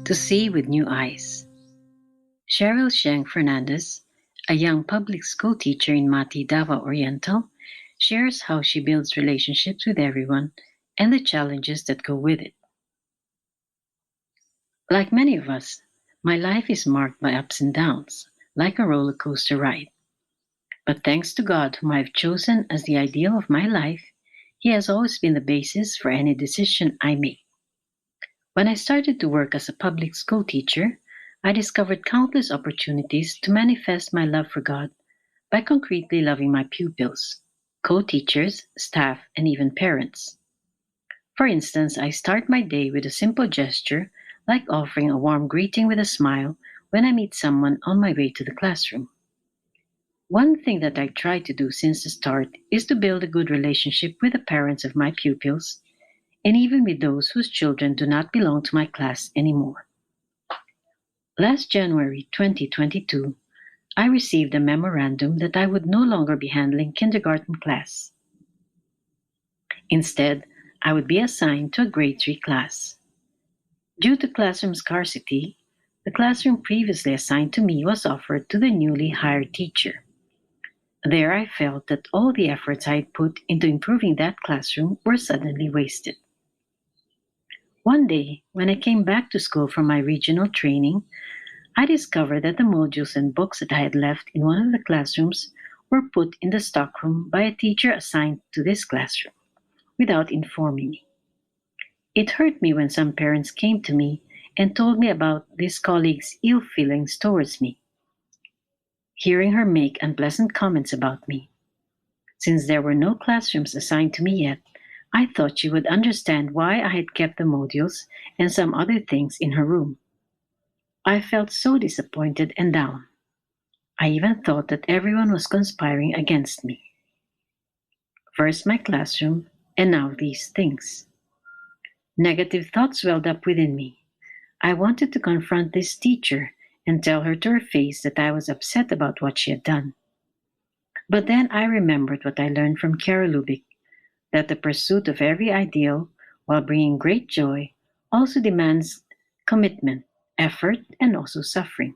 To see with new eyes. Sheryll Sheng Fernandez, a young public school teacher in Davao, Oriental, shares how she builds relationships with everyone and the challenges that go with it. Like many of us, my life is marked by ups and downs, like a roller coaster ride. But thanks to God, whom I've chosen as the ideal of my life, He has always been the basis for any decision I make. When I started to work as a public school teacher, I discovered countless opportunities to manifest my love for God by concretely loving my pupils, co-teachers, staff, and even parents. For instance, I start my day with a simple gesture like offering a warm greeting with a smile when I meet someone on my way to the classroom. One thing that I tried to do since the start is to build a good relationship with the parents of my pupils and even with those whose children do not belong to my class anymore. Last January 2022, I received a memorandum that I would no longer be handling kindergarten class. Instead, I would be assigned to a grade 3 class. Due to classroom scarcity, the classroom previously assigned to me was offered to the newly hired teacher. There I felt that all the efforts I had put into improving that classroom were suddenly wasted. One day, when I came back to school from my regional training, I discovered that the modules and books that I had left in one of the classrooms were put in the stockroom by a teacher assigned to this classroom, without informing me. It hurt me when some parents came to me and told me about this colleague's ill feelings towards me, hearing her make unpleasant comments about me. Since there were no classrooms assigned to me yet, I thought she would understand why I had kept the modules and some other things in her room. I felt so disappointed and down. I even thought that everyone was conspiring against me. First my classroom, and now these things. Negative thoughts welled up within me. I wanted to confront this teacher and tell her to her face that I was upset about what she had done. But then I remembered what I learned from Sheryll, that the pursuit of every ideal, while bringing great joy, also demands commitment, effort, and also suffering.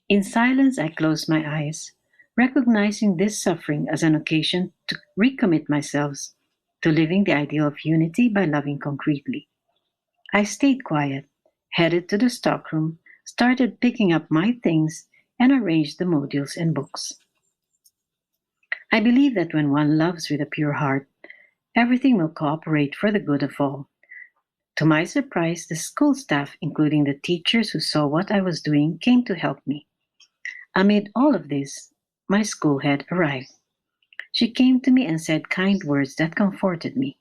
In silence, I closed my eyes, recognizing this suffering as an occasion to recommit myself to living the ideal of unity by loving concretely. I stayed quiet, headed to the stockroom, started picking up my things, and arranged the modules and books. I believe that when one loves with a pure heart, everything will cooperate for the good of all. To my surprise, the school staff, including the teachers who saw what I was doing, came to help me. Amid all of this, my school head arrived. She came to me and said kind words that comforted me.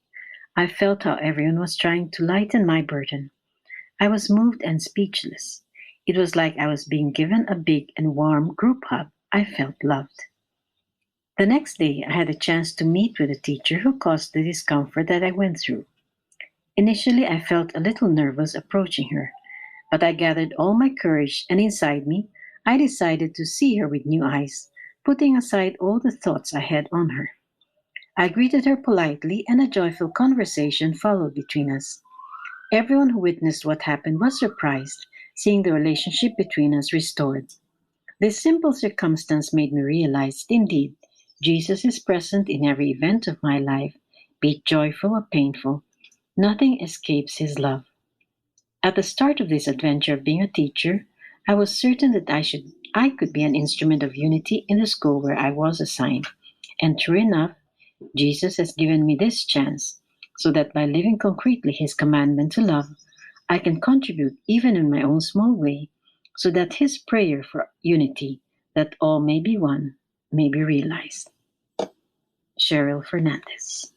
I felt how everyone was trying to lighten my burden. I was moved and speechless. It was like I was being given a big and warm group hug. I felt loved. The next day, I had a chance to meet with a teacher who caused the discomfort that I went through. Initially, I felt a little nervous approaching her, but I gathered all my courage, and inside me, I decided to see her with new eyes, putting aside all the thoughts I had on her. I greeted her politely, and a joyful conversation followed between us. Everyone who witnessed what happened was surprised, seeing the relationship between us restored. This simple circumstance made me realize that indeed, Jesus is present in every event of my life, be it joyful or painful. Nothing escapes His love. At the start of this adventure of being a teacher, I was certain that I could be an instrument of unity in the school where I was assigned. And true enough, Jesus has given me this chance so that by living concretely His commandment to love, I can contribute even in my own small way so that His prayer for unity, that all may be one, may be realized. Sheryll Fernandez.